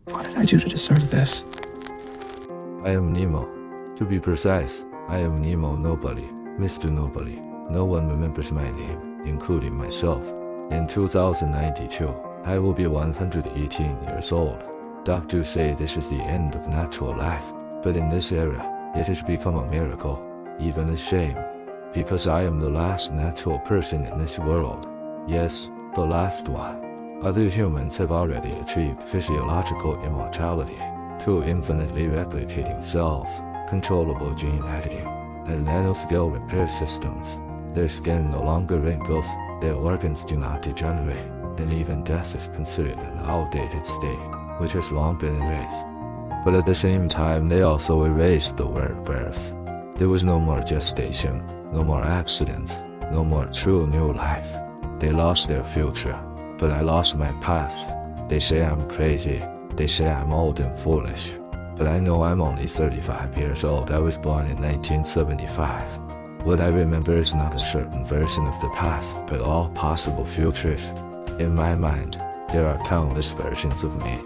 What did I do to deserve this? I am Nemo. To be precise, I am Nemo Nobody, Mr. Nobody. No one remembers my name, including myself. In 2092, I will be 118 years old. Doctors say this is the end of natural life, but in this era, it has become a miracle, even a shame, because I am the last natural person in this world. Yes, the last one. Other humans have already achieved physiological immortality through infinitely replicating cells, controllable gene editing, and nanoscale repair systems. Their skin no longer wrinkles, their organs do not degenerate, and even death is considered an outdated state, which has long been erased. But at the same time, they also erased the word birth. There was no more gestation, no more accidents, no more true new life. They lost their future, but I lost my past. They say I'm crazy, they say I'm old and foolish, but I know I'm only 35 years old. I was born in 1975. What I remember is not a certain version of the past, but all possible futures. In my mind, there are countless versions of me,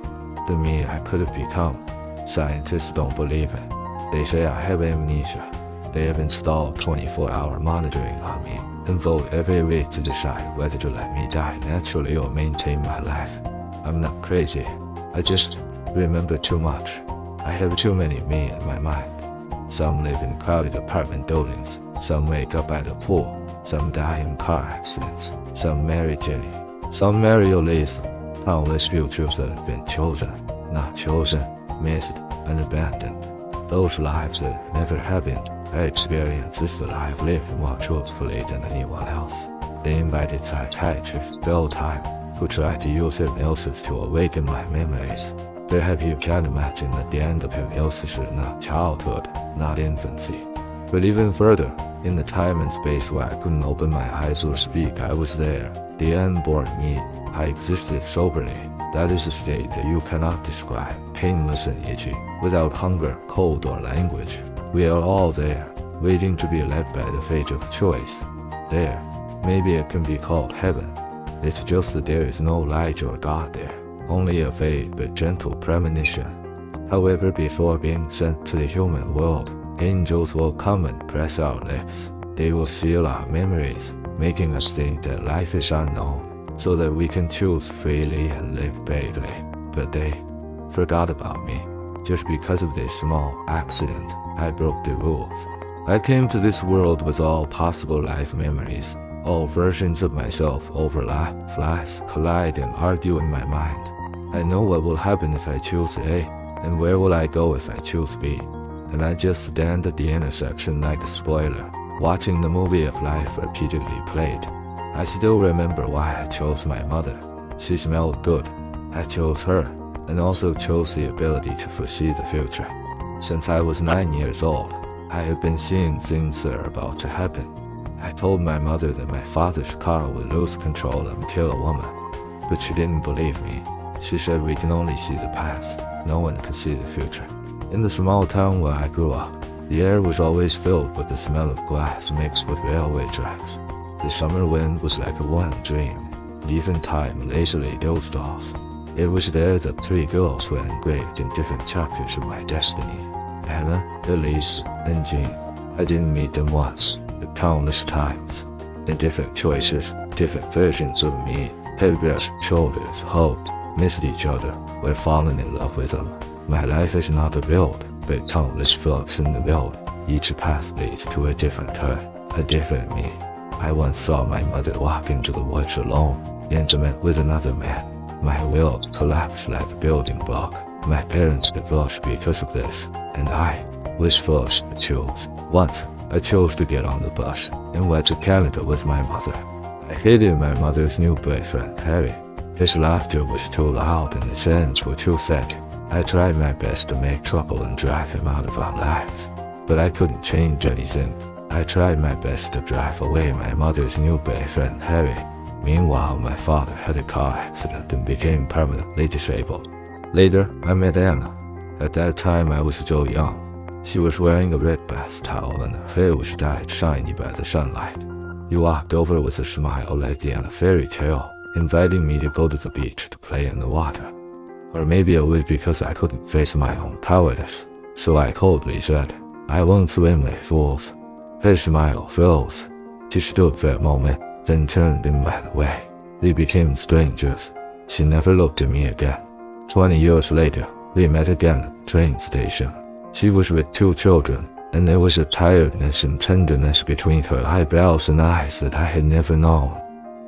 the me I could have become. Scientists don't believe it. They say I have amnesia. They have installed 24-hour monitoring on me and vote every week to decide whether to let me die naturally or maintain my life. I'm not crazy. I just remember too much. I have too many me in my mind. Some live in crowded apartment buildings. Some wake up at a pool. Some die in car accidents. Some marry Jenny. Some marry Elise. Countless futures that have been chosen, not chosen, missed, and abandoned. Those lives that never happened are experiences that I have lived more truthfully than anyone else. They invited psychiatrist Bill Time, who tried to use hypnosis to awaken my memories. Perhaps you can imagine that the end of hypnosis is not childhood, not infancy. But even further, in the time and space where I couldn't open my eyes or speak, I was there. The unborn me. I existed soberly. That is a state that you cannot describe, painless and itchy, without hunger, cold, or language. We are all there, waiting to be led by the fate of choice. There, maybe it can be called heaven. It's just that there is no light or God there, only a vague but gentle premonition. However, before being sent to the human world, angels will come and press our lips. They will seal our memories, making us think that life is unknown, so that we can choose freely and live bravely. But they forgot about me. Just because of this small accident, I broke the rules. I came to this world with all possible life memories. All versions of myself overlap, flash, collide, and argue in my mind. I know what will happen if I choose A, and where will I go if I choose B. And I just stand at the intersection like a spoiler, watching the movie of life repeatedly played. I still remember why I chose my mother. She smelled good. I chose her, and also chose the ability to foresee the future. Since I was 9 years old, I have been seeing things that are about to happen. I told my mother that my father's car would lose control and kill a woman, but she didn't believe me. She said we can only see the past, no one can see the future. In the small town where I grew up, the air was always filled with the smell of grass mixed with railway tracks. The summer wind was like a warm dream, leaving time lazily dozed off. It was there that 3 girls were engraved in different chapters of my destiny: Anna, Elise, and Jean. I didn't meet them once, but countless times. In different choices, different versions of me, head brushed shoulders, hugged, missed each other, were falling in love with them. My life is not a road, but countless forks in the road. Each path leads to a different her, a different me. I once saw my mother walk into the woods alone, intimate with another man. My world collapsed like a building block. My parents divorced because of this, and I was forced to choose. Once, I chose to get on the bus and went to Canada with my mother. I hated my mother's new boyfriend, Harry. His laughter was too loud and his hands were too thick. I tried my best to make trouble and drive him out of our lives, but I couldn't change anything. I tried my best to drive away my mother's new boyfriend, Harry. Meanwhile, my father had a car accident and became permanently disabled. Later, I met Anna. At that time, I was still young. She was wearing a red bath towel and her hair was dyed shiny by the sunlight. You walked over with a smile like in a fairy tale, inviting me to go to the beach to play in the water. Or maybe it was because I couldn't face my own cowardice. So I coldly said, I won't swim with fools. Her smile froze. She stood for a moment, then turned and went away. We became strangers. She never looked at me again. 20 years later, we met again at the train station. She was with 2 children, and there was a tiredness and tenderness between her eyebrows and eyes that I had never known.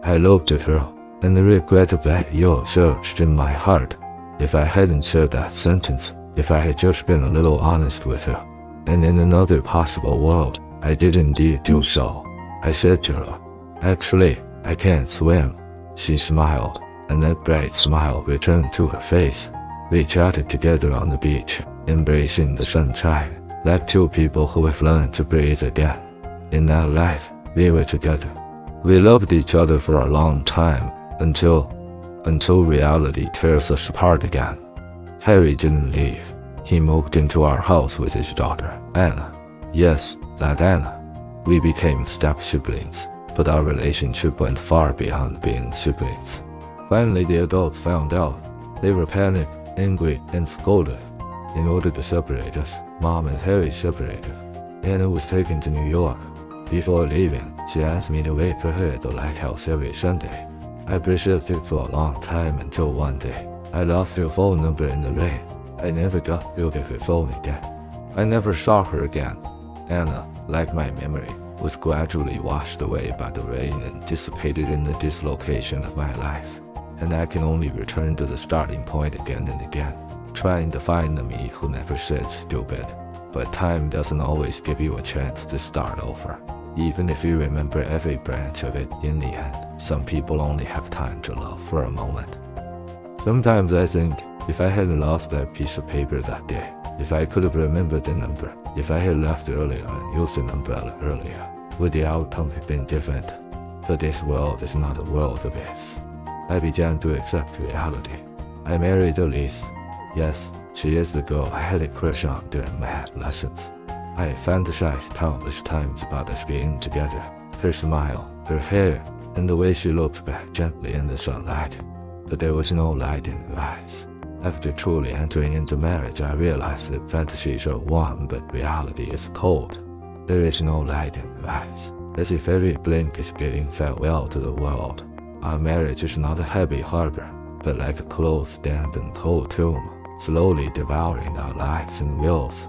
I looked at her, and the regret of that year surged in my heart. If I hadn't said that sentence, if I had just been a little honest with her, and in another possible world, I did indeed do so. I said to her, actually, I can't swim. She smiled, and that bright smile returned to her face. We chatted together on the beach, embracing the sunshine, like 2 people who have learned to breathe again. In that life, we were together. We loved each other for a long time, until reality tears us apart again. Harry didn't leave. He moved into our house with his daughter, Anna. Yes, that Anna. We became step-siblings, but our relationship went far beyond being siblings. Finally, the adults found out. They were panicked, angry, and scolded. In order to separate us, Mom and Harry separated. Anna was taken to New York. Before leaving, she asked me to wait for her at the lighthouse every Sunday. I persisted for a long time until one day, I lost her phone number in the rain. I never got rid of her phone again. I never saw her again. Anna, like my memory, was gradually washed away by the rain and dissipated in the dislocation of my life. And I can only return to the starting point again and again, trying to find the me who never said stupid. But time doesn't always give you a chance to start over. Even if you remember every branch of it, in the end, some people only have time to love for a moment. Sometimes I think, if I hadn't lost that piece of paper that day, if I could have remembered the number, if I had left earlier and used an umbrella earlier, would the outcome have been different? But this world is not a world of ifs. I began to accept reality. I married Elise. Yes, she is the girl I had a crush on during my adolescence. I had fantasized countless times about us being together. Her smile, her hair, and the way she looked back gently in the sunlight. But there was no light in her eyes. After truly entering into marriage, I realized that fantasies are warm, but reality is cold. There is no light in her eyes, as if every blink is bidding farewell to the world. Our marriage is not a happy harbor, but like a closed, damp, and cold tomb, slowly devouring our lives and wills.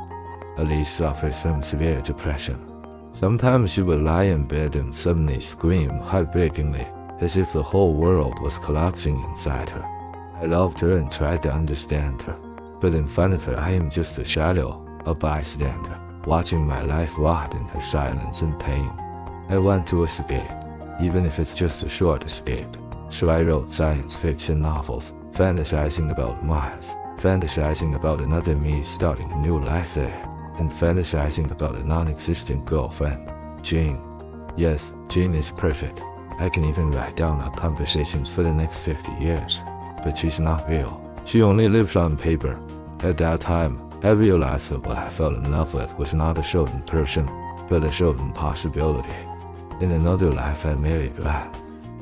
Elise suffers from severe depression. Sometimes she would lie in bed and suddenly scream heartbreakingly, as if the whole world was collapsing inside her. I loved her and tried to understand her, but in front of her I am just a shadow, a bystander, watching my life rot in her silence and pain. I want to escape, even if it's just a short escape. So I wrote science fiction novels, fantasizing about Mars, fantasizing about another me starting a new life there, and fantasizing about a non-existent girlfriend, Jean. Yes, Jean is perfect. I can even write down our conversations for the next 50 years. But she's not real. She only lives on paper. At that time, I realized that what I fell in love with was not a certain person, but a certain possibility. In another life, I married Ran.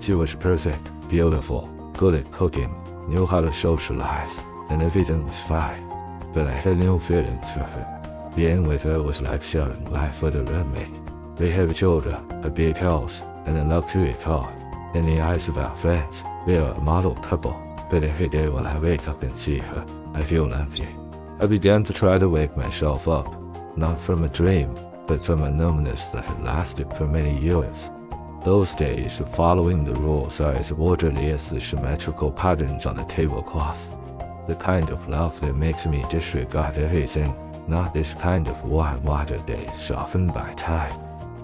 She was perfect, beautiful, good at cooking, knew how to socialize, and everything was fine. But I had no feelings for her. Being with her was like sharing life with a roommate. We have children, a big house, and a luxury car. In the eyes of our friends, we are a model couple. But every day when I wake up and see her, I feel empty. I began to try to wake myself up, not from a dream, but from a numbness that had lasted for many years. Those days of following the rules are as orderly as the symmetrical patterns on a tablecloth. The kind of love that makes me disregard everything, not this kind of warm water day softened by time.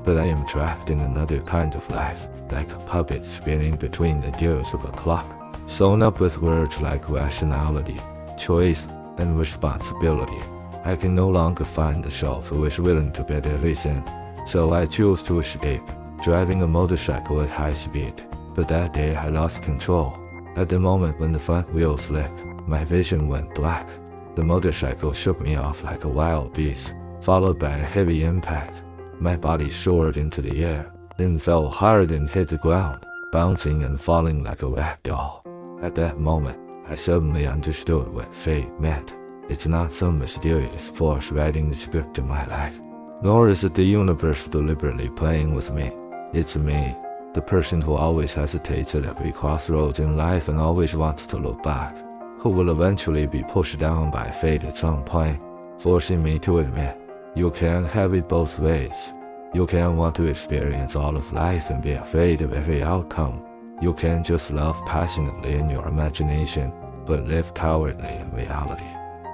But I am trapped in another kind of life, like a puppet spinning between the gears of a clock. Sewn up with words like rationality, choice, and responsibility. I can no longer find the self who is willing to bet everything, so I choose to escape, driving a motorcycle at high speed. But that day I lost control. At the moment when the front wheel slipped, my vision went black. The motorcycle shook me off like a wild beast, followed by a heavy impact. My body soared into the air, then fell hard and hit the ground, bouncing and falling like a rag doll. At that moment, I suddenly understood what fate meant. It's not some mysterious force writing the script of my life, nor is it the universe deliberately playing with me. It's me, the person who always hesitates at every crossroads in life and always wants to look back, who will eventually be pushed down by fate at some point, forcing me to admit, you can't have it both ways. You can't want to experience all of life and be afraid of every outcome. You can't just love passionately in your imagination, but live cowardly in reality.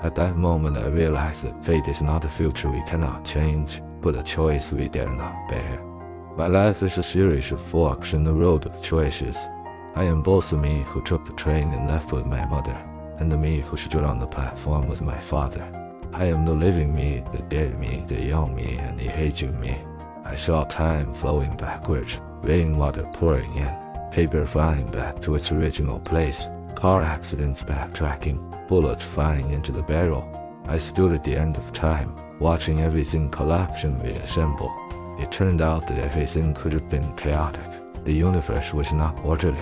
At that moment I realized that fate is not a future we cannot change, but a choice we dare not bear. My life is a series of forks in the road of choices. I am both the me who took the train and left with my mother, and the me who stood on the platform with my father. I am the living me, the dead me, the young me, and the aging me. I saw time flowing backwards, rainwater pouring in, paper flying back to its original place, car accidents backtracking, bullets flying into the barrel. I stood at the end of time, watching everything collapse and reassemble. It turned out that everything could have been chaotic. The universe was not orderly,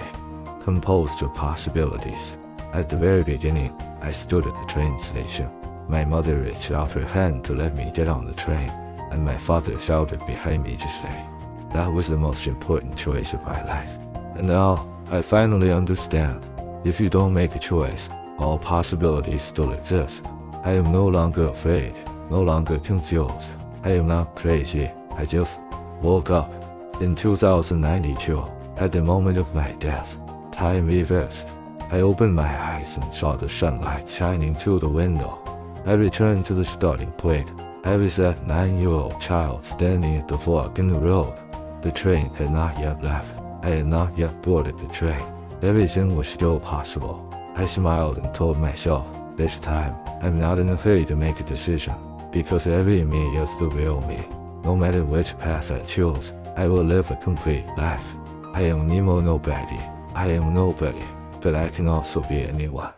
composed of possibilities. At the very beginning, I stood at the train station. My mother reached out her hand to let me get on the train, and my father shouted behind me to say, that was the most important choice of my life. And now, I finally understand. If you don't make a choice, all possibilities still exist. I am no longer afraid, no longer confused. I am not crazy. I just woke up. In 2092, at the moment of my death, time reversed. I opened my eyes and saw the sunlight shining through the window. I returned to the starting point. I was that 9-year-old child standing at the fork in the road. The train had not yet left. I had not yet boarded the train. Everything was still possible. I smiled and told myself, this time, I'm not in a hurry to make a decision, because every me is the real me. No matter which path I choose, I will live a complete life. I am Nemo nobody. I am nobody, but I can also be anyone.